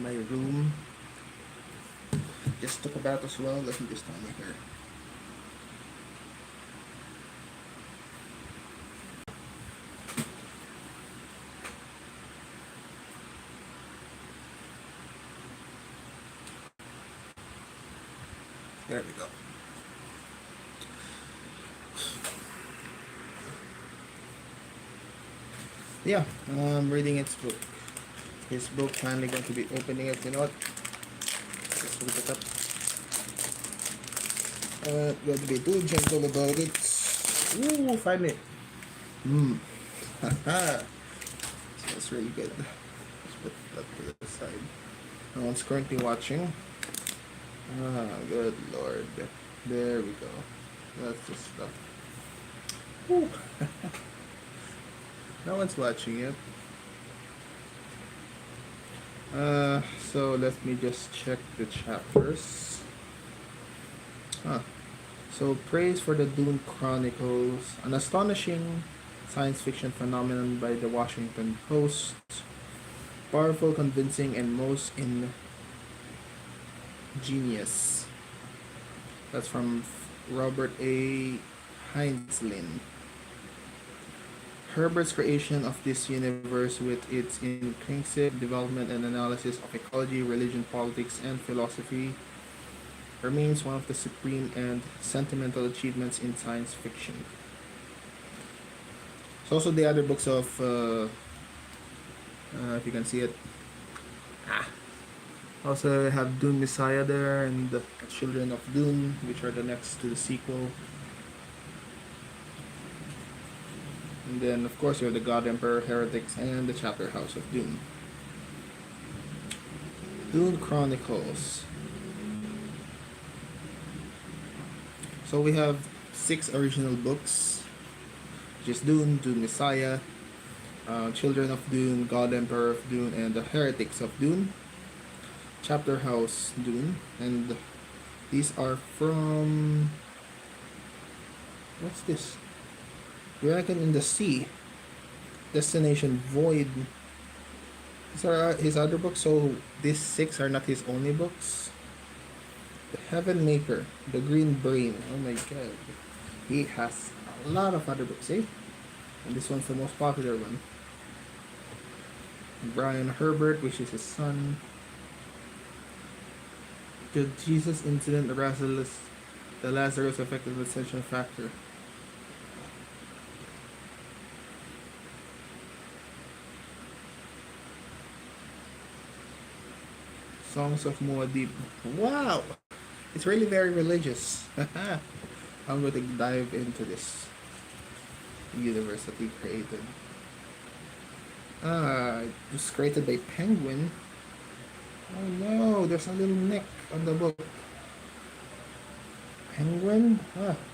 my room. Just took a bath as well. Let me just turn my hair. There we go. Yeah, I'm reading its book. His book, finally going to be opening it. You know what? Just look it up. Going to be too gentle about it. Ooh, finally. Haha. That's really good. Let's put that to the side. No one's currently watching. Good lord. There we go. That's the stuff. Woo. No one's watching yet. So let me just check the chapters. So praise for the Dune Chronicles, an astonishing science fiction phenomenon by the Washington Post. Powerful, convincing, and most ingenious. That's from Robert A. Heinzlin. Herbert's creation of this universe, with its intrinsic development and analysis of ecology, religion, politics, and philosophy, remains one of the supreme and sentimental achievements in science fiction. So also the other books of, if you can see it, also have Dune Messiah there, and the Children of Dune, which are the next to the sequel. And then, of course, you have the God Emperor, Heretics, and the Chapter House of Dune. Dune Chronicles. So we have 6 original books, which is Dune, Dune Messiah, Children of Dune, God Emperor of Dune, and the Heretics of Dune. Chapter House Dune, and these are from, what's this? Dragon in the Sea, Destination Void. These are his other books, so these 6 are not his only books. The Heaven Maker, The Green Brain. Oh my god. He has a lot of other books, eh? And this one's the most popular one. Brian Herbert, which is his son. The Jesus Incident, the Lazarus Effect, and the Ascension Factor. Songs of Muad'Dib. Wow! It's really very religious. I'm going to dive into this universe that he created. It was created by Penguin. Oh no, there's a little nick on the book. Penguin?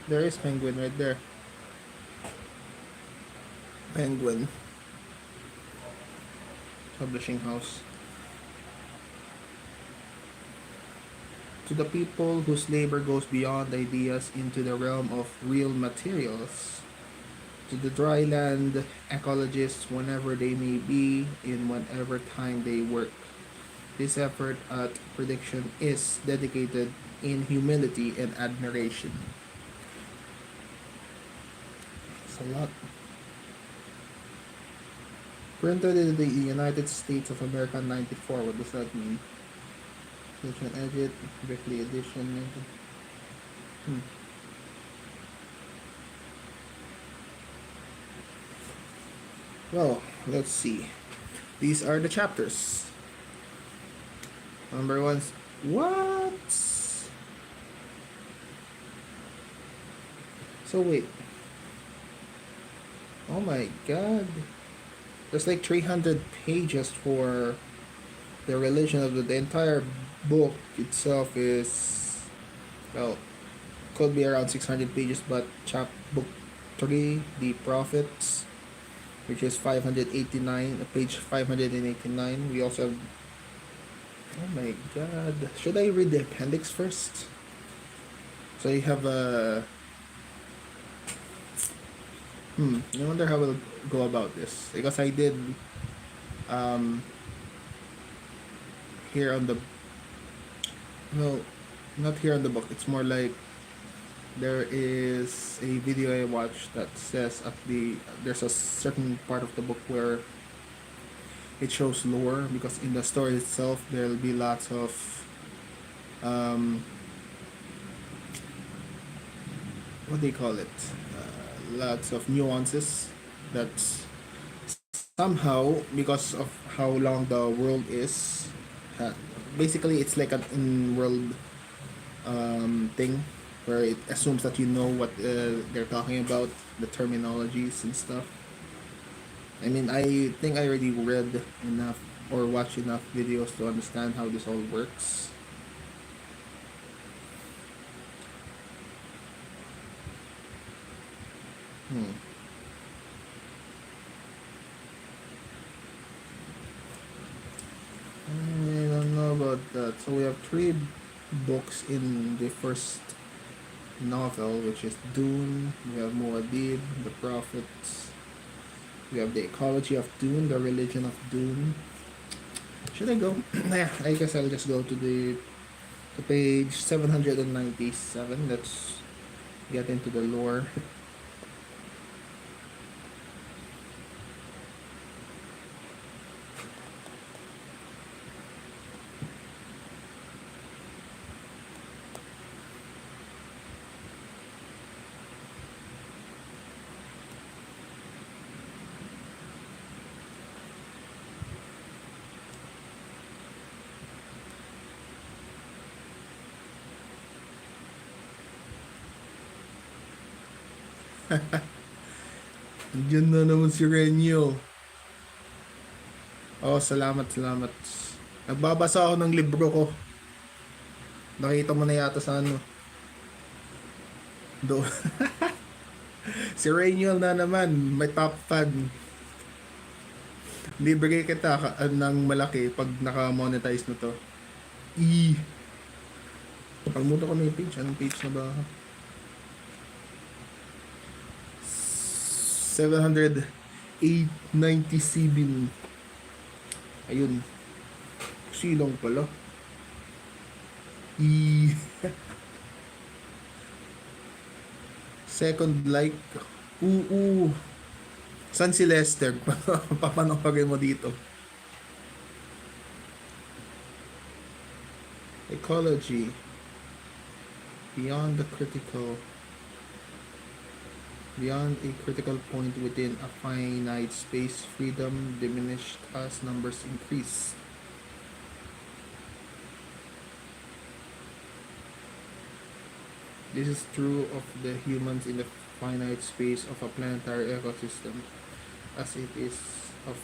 There is Penguin right there. Penguin Publishing House. To the people whose labor goes beyond ideas into the realm of real materials. To the dry land ecologists, whenever they may be, in whatever time they work. This effort at prediction is dedicated in humility and admiration. It's a lot. Printed in the United States of America 94. What does that mean? Edition edit, weekly edition. Well, let's see. These are the chapters. Number 1. What? So wait. Oh my god. There's like 300 pages for the religion of the entire book itself is, well, could be around 600 pages, but book 3, The Prophets, which is 589, page 589. We also have, oh my god, should I read the appendix first? So you have a I wonder how we'll go about this, because I did here on the, well, not here on the book. It's more like there is a video I watched that says at the there's a certain part of the book where it shows lore, because in the story itself there'll be lots of um, what do you call it? Lots of nuances that somehow, because of how long the world is, uh, basically it's like an in-world thing where it assumes that you know what they're talking about, the terminologies and stuff. I mean, I think I already read enough or watched enough videos to understand how this all works. Hmm. I don't know about that. So we have three books in the first novel, which is Dune. We have Muad'Dib, the Prophets. We have the Ecology of Dune, the Religion of Dune. Should I go? Yeah, I guess I'll just go to the to page 797. Let's get into the lore. Diyan na naman si Renyo. Oh, salamat, salamat. Nagbabasa ako ng libro ko. Nakita mo na yata sa ano. Do. Si Renyo na naman, may top fan. Libre kita ng malaki pag naka-monetize na to. E. Pagmuto ko na yung page. Anong page na ba? 797. Ayun. Silong pala. E. Second like. San si Lester? Papanoorin mo dito. Ecology. Beyond a critical point within a finite space, freedom diminished as numbers increase. This is true of the humans in the finite space of a planetary ecosystem, as it is of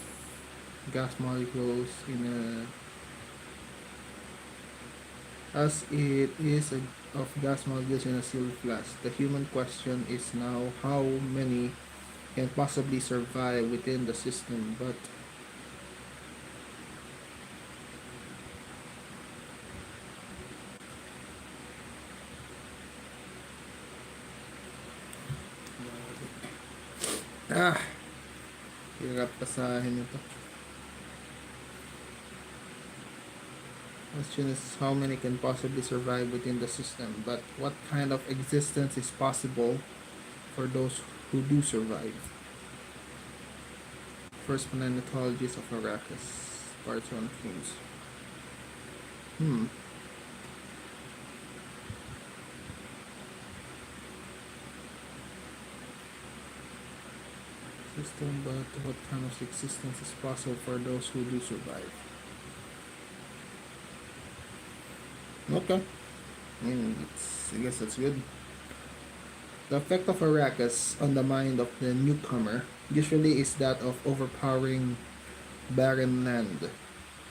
gas molecules in a as it is of gas molecules in a sealed flask. The human question is now how many can possibly survive within the system, but hirap pasahin ito. Question is how many can possibly survive within the system, but what kind of existence is possible for those who do survive? First planetologies of Arrakis, Part 1 themes. System, but what kind of existence is possible for those who do survive? Okay. I guess that's good. The effect of Arrakis on the mind of the newcomer usually is that of overpowering barren land.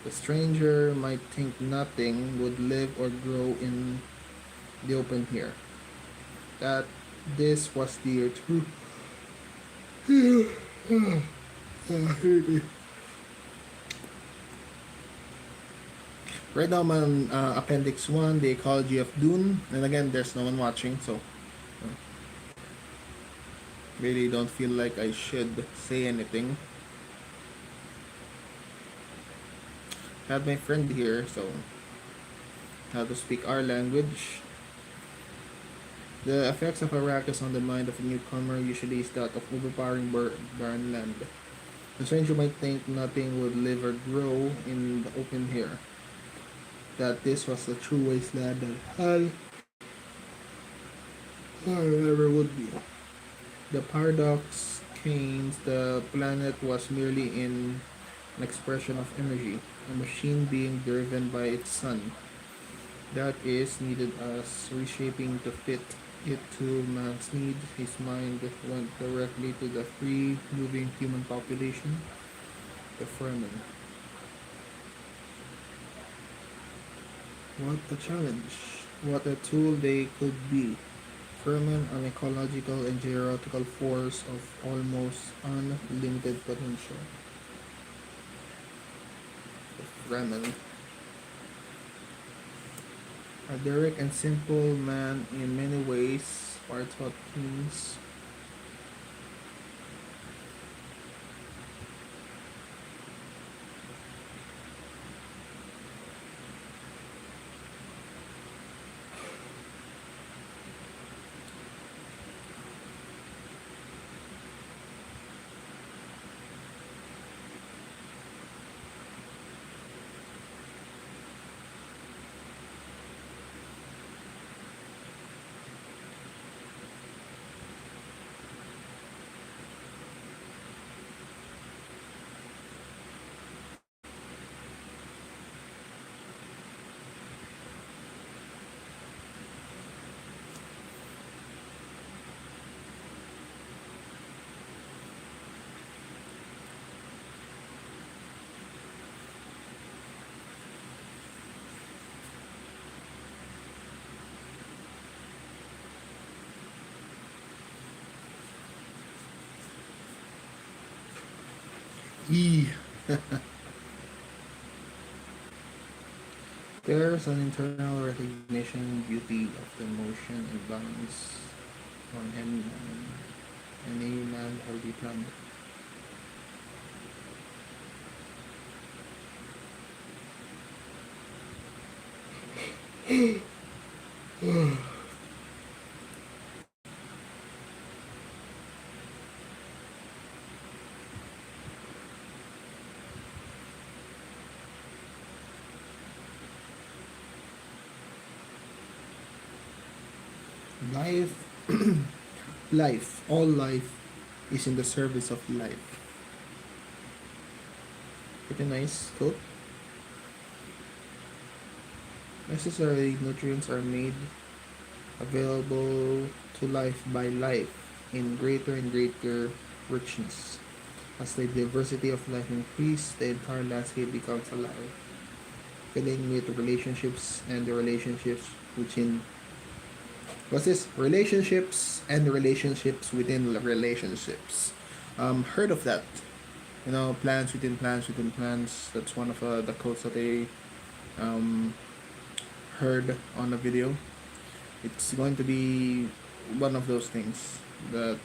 The stranger might think nothing would live or grow in the open here. That this was the truth. Right now I'm on Appendix 1, the Ecology of Dune. And again, there's no one watching, so really don't feel like I should say anything. Had my friend here, so how to speak our language. The effects of Arrakis on the mind of a newcomer usually is that of overpowering barren land. The stranger might think nothing would live or grow in the open here, that this was the true wasteland that hell never would be. The paradox Keynes, the planet was merely in an expression of energy, a machine being driven by its sun. That is needed as reshaping to fit it to man's needs. His mind went directly to the free moving human population, the Fremen. What a challenge! What a tool they could be. Fremen, an ecological and geographical force of almost unlimited potential. Fremen. A direct and simple man in many ways, Sparta Kings. E. There's an internal recognition, beauty of the motion and balance on any man healthy planet. Life, all life is in the service of life. Pretty nice quote. Necessary nutrients are made available to life by life in greater and greater richness. As the diversity of life increases, the entire landscape becomes alive, filling with relationships and the relationships within. What's this? Relationships and the relationships within relationships. Heard of that? You know, plans within plans within plans. That's one of the quotes that I um, heard on a video. It's going to be one of those things that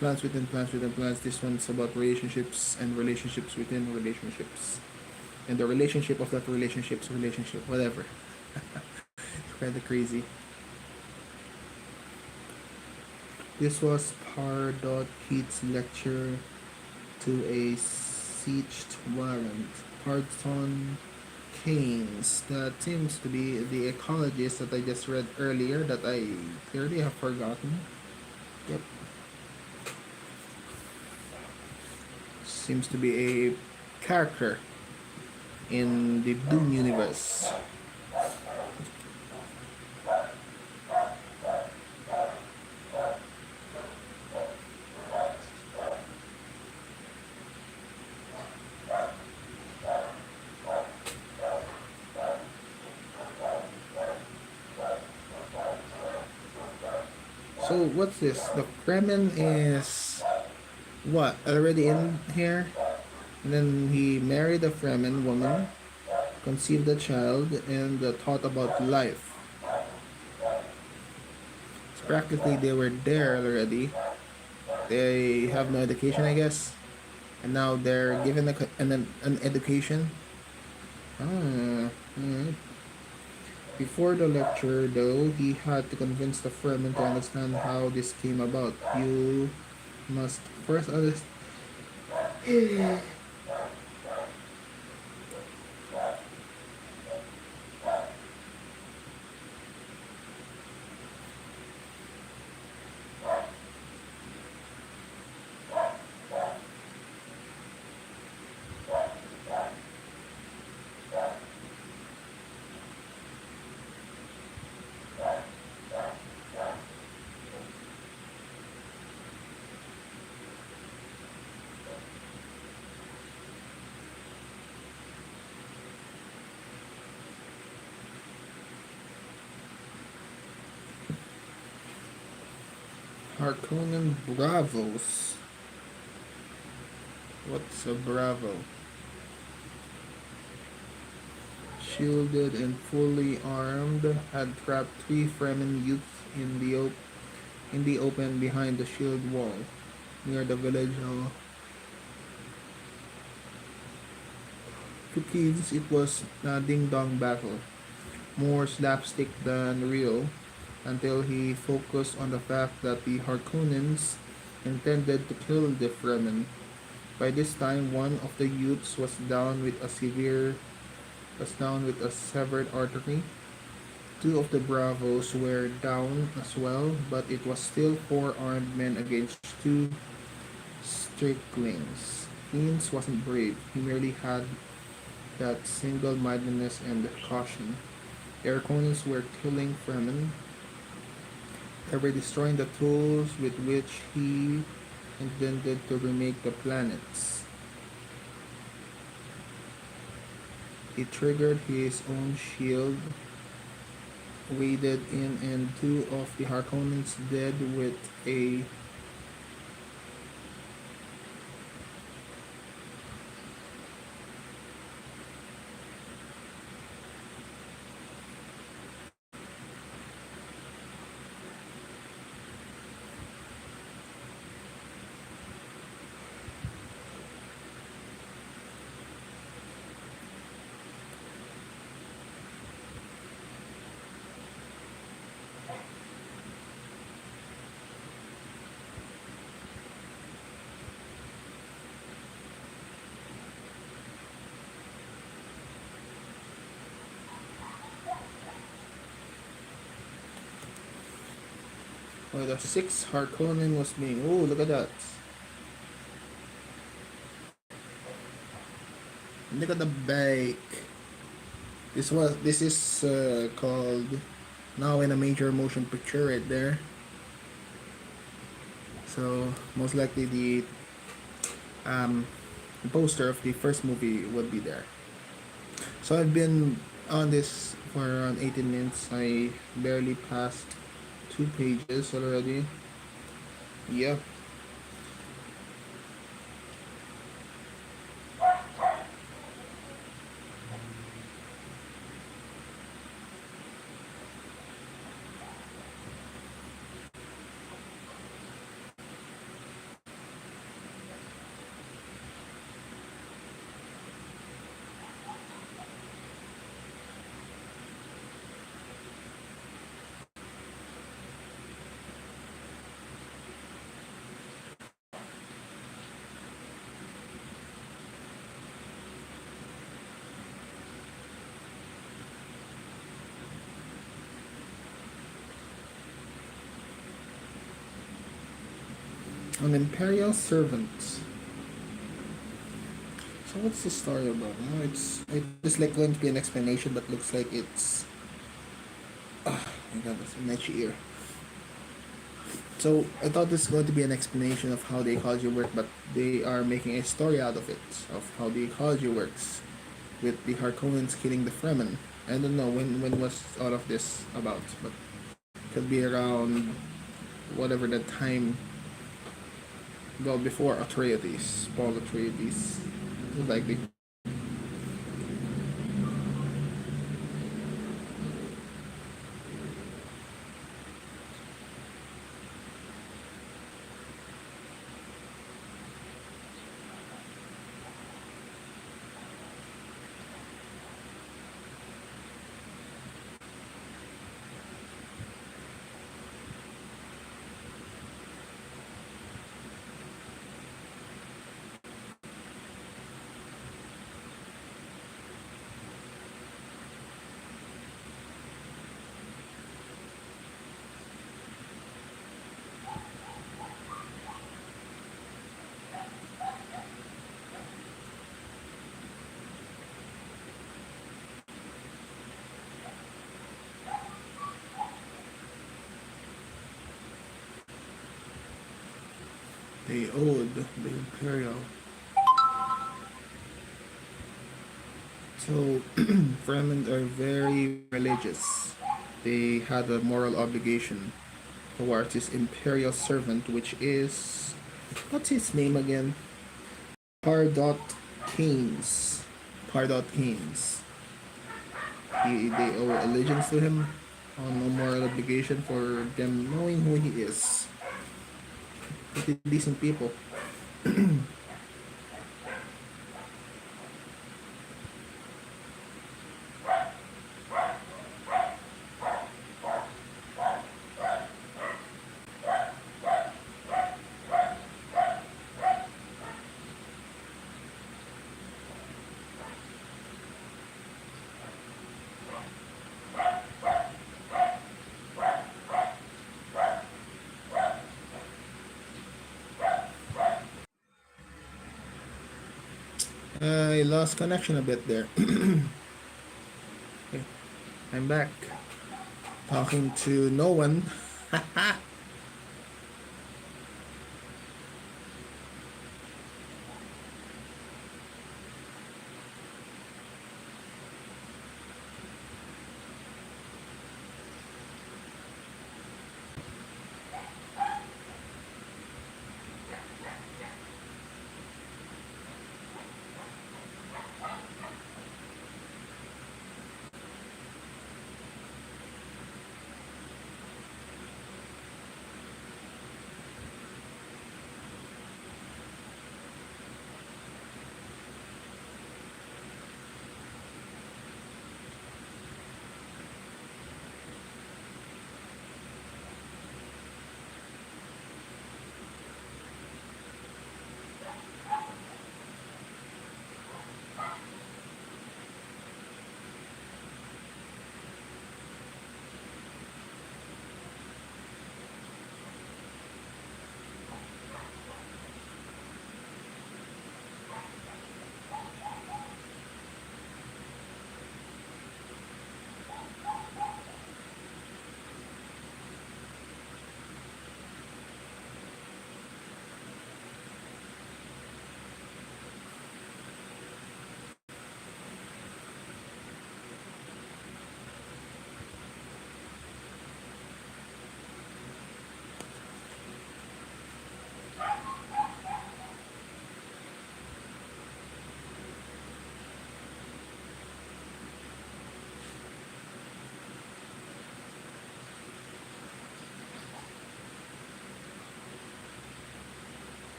plans within plans within plans. This one's about relationships and relationships within relationships, and the relationship of that relationship, whatever. It's kind of crazy. This was Pardot Keats' lecture to a sieged warrant. Parton Keynes, that seems to be the ecologist that I just read earlier that I clearly have forgotten. Yep. Seems to be a character in the DUNE universe. So what's this? The Fremen is what? Already in here? And then he married a Fremen woman, conceived a child, and thought about life. So practically they were there already. They have no education, I guess. And now they're given an education. Ah, alright. Before the lecture, though, he had to convince the Fremen to understand how this came about. You must first understand. Harkonnen Bravos. What's a Bravo? Shielded and fully armed, had trapped three Fremen youths in the open behind the shield wall near the village of to kids. It was a ding-dong battle, more slapstick than real, until he focused on the fact that the Harkonnens intended to kill the Fremen. By this time, one of the youths was down with a severed artery. Two of the Bravos were down as well, but it was still four armed men against two striklings. Fiends wasn't brave. He merely had that single-mindedness and caution. The Harkonnens were killing Fremen. They were destroying the tools with which he intended to remake the planets. He triggered his own shield, waded in, and two of the Harkonnens dead with a well, the sixth Harkonnen was being. Oh, look at that! Look at the bike. This is called now in a major motion picture right there. So most likely um, the poster of the first movie would be there. So I've been on this for around 18 minutes. I barely passed 2 pages already. Yep. An Imperial Servant. So what's the story about? No, it's like going to be an explanation, but looks like it's. Oh my god, that's an itchy ear. So I thought this was going to be an explanation of how the ecology works, but they are making a story out of it, of how the ecology works, with the Harkonnens killing the Fremen. I don't know when was all of this about, but it could be around whatever the time. Well, before Atreides, Paul Atreides, likely. They owed the imperial. So Fremen are very religious. They had a moral obligation towards his imperial servant, which is, what's his name again? Pardot Keynes. Pardot Keynes. They owe allegiance to him on no moral obligation for them knowing who he is. Pretty decent people. I lost connection a bit there. Okay, I'm back. Talking to no one.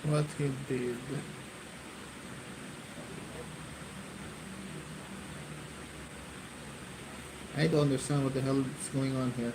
What he did. I don't understand what the hell is going on here.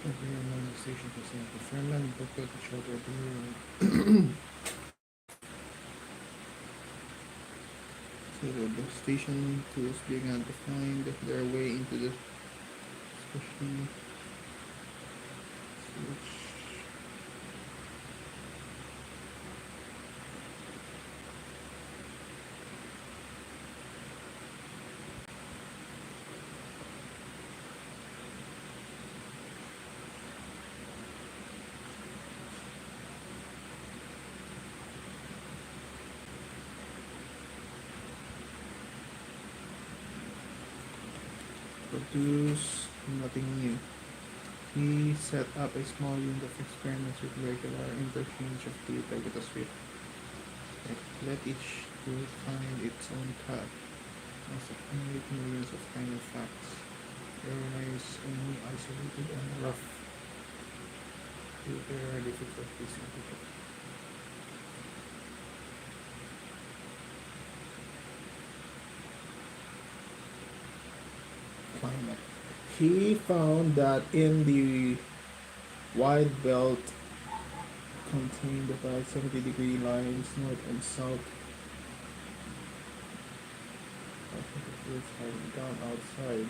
Every manifestation percent the Freeman booklet the shoulder blue. So the station tools began to find their way into the especially switch. Produce nothing new. He set up a small unit of experiments with regular interchange of data with a swift. Let each tool find its own path, as accumulate millions of tiny facts. Realize only isolated and rough to their difficulties in people. Climate. He found that in the wide belt contained about 70-degree lines north and south. I think it feels like down outside.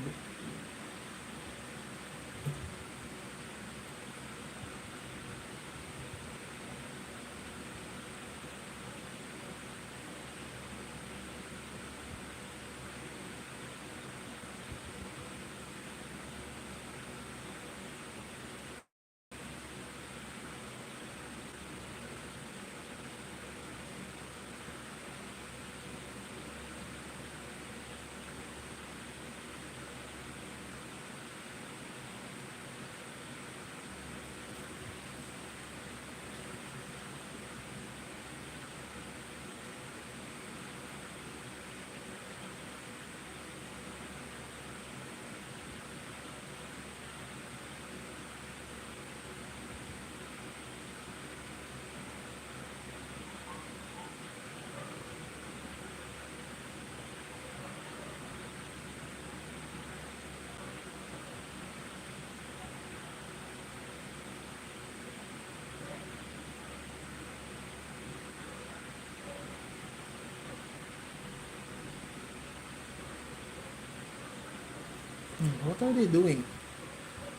What are they doing?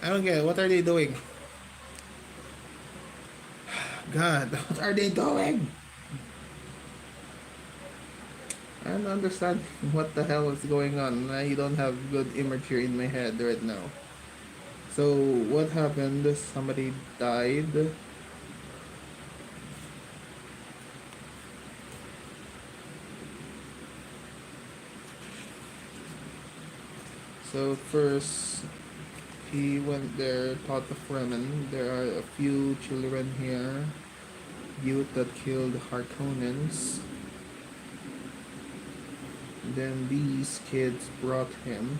I don't get it. What are they doing? God, what are they doing? I don't understand what the hell is going on. I don't have good imagery in my head right now. So, what happened? Somebody died. So, first, he went there, taught the Fremen. There are a few children here. Youth that killed Harkonnens. Then these kids brought him.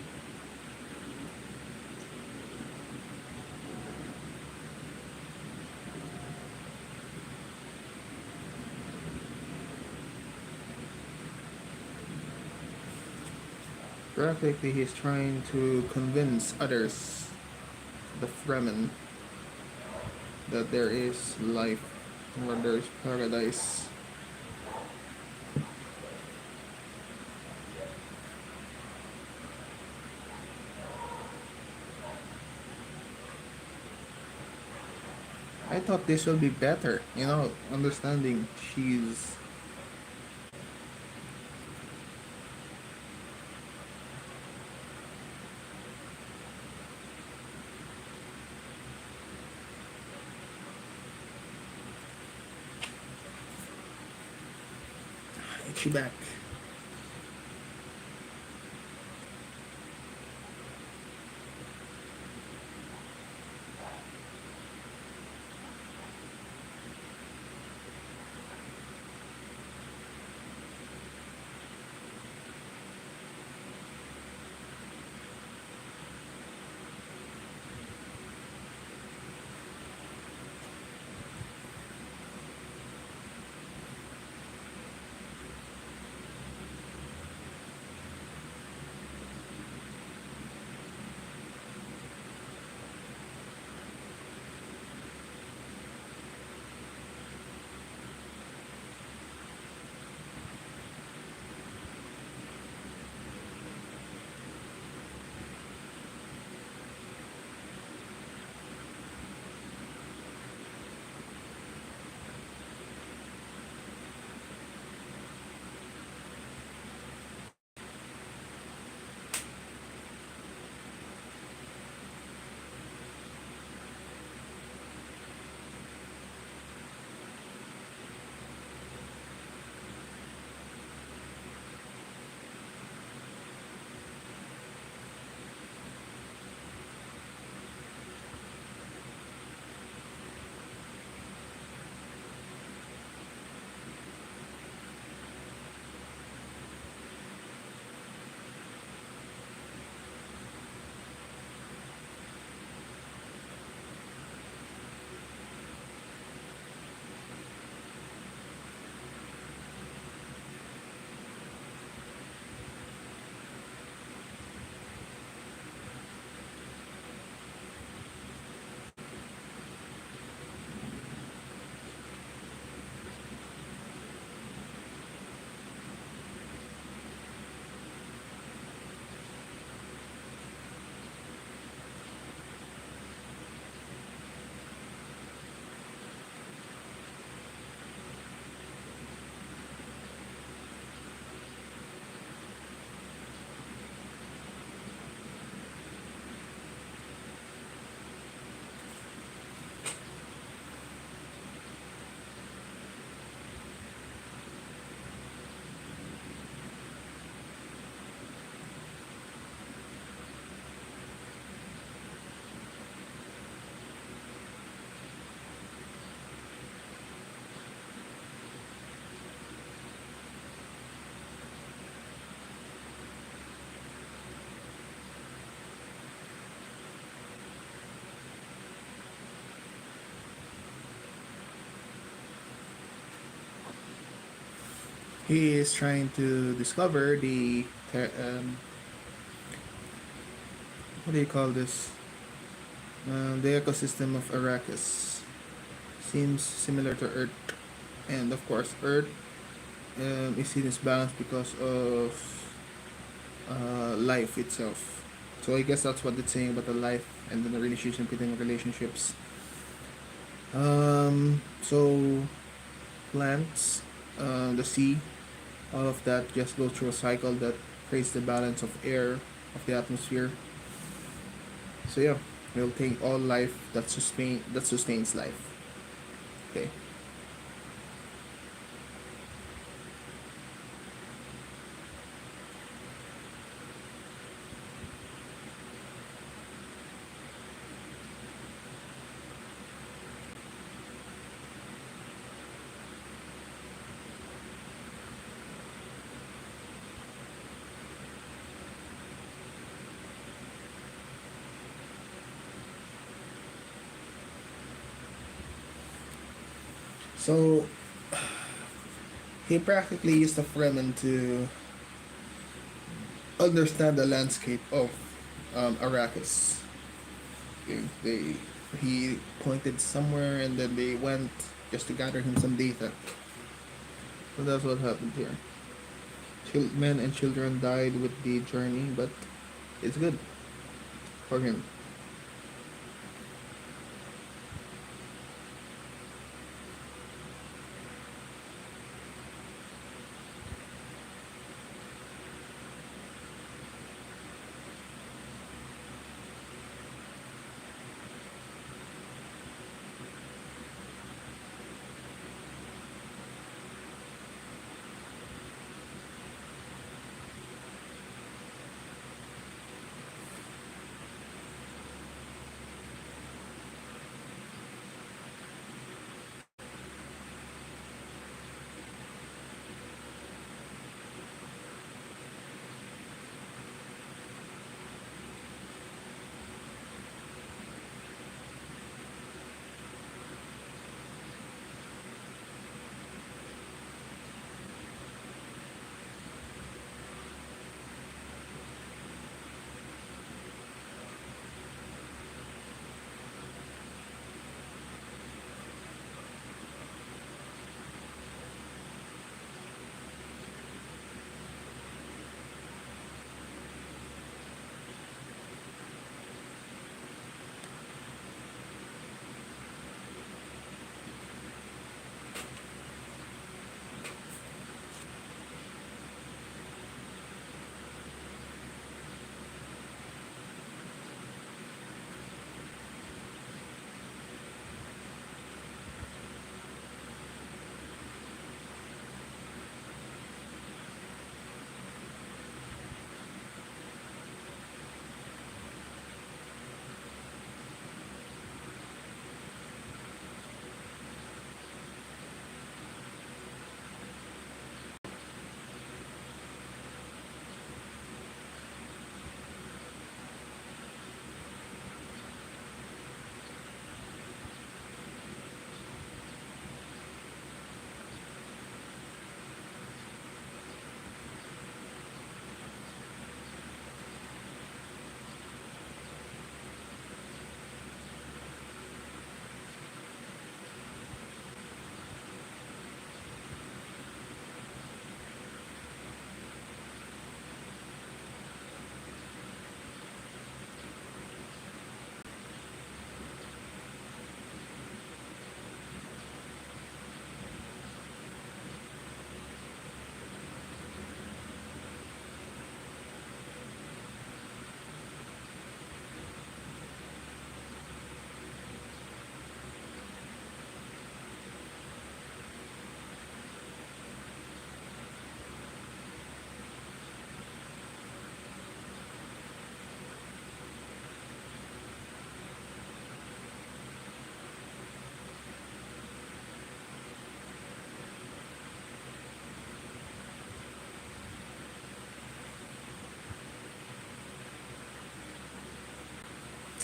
Practically, he's trying to convince others, the Fremen, that there is life, or there's paradise. I thought this would be better, understanding she's. Itchy back. He is trying to discover what do you call this? The ecosystem of Arrakis. Seems similar to Earth, and of course, Earth is seen as balanced because of life itself. So I guess that's what it's saying about the life and then the relationship between the relationships. So plants, the sea, all of that just go through a cycle that creates the balance of air, of the atmosphere. So yeah, we'll take all life that sustains life. Okay. So he practically used the Fremen to understand the landscape of Arrakis. They he pointed somewhere and then they went just to gather him some data. So that's what happened here. Men and children died with the journey, but it's good for him.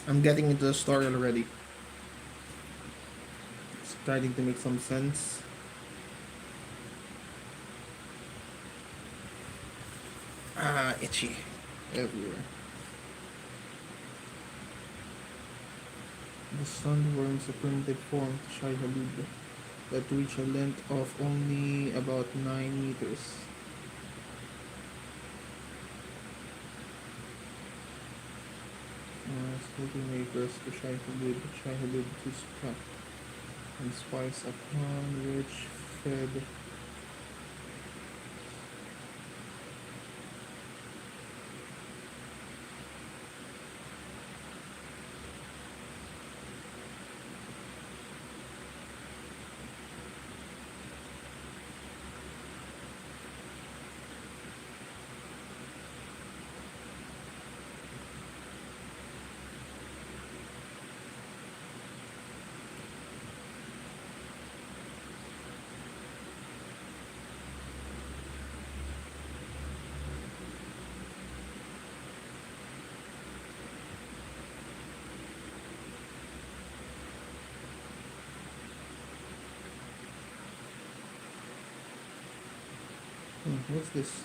I'm getting into the story already. It's starting to make some sense. Itchy everywhere. The sandworm's a primitive form of Shai-Halud that reach a length of only about 9 meters. Skillful makers to Shai-Halud to scrap and spice upon which fed. What's this?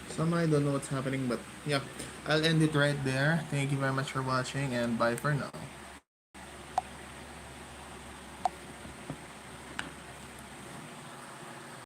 Some I don't know what's happening, but yeah, I'll end it right there. Thank you very much for watching, and bye for now.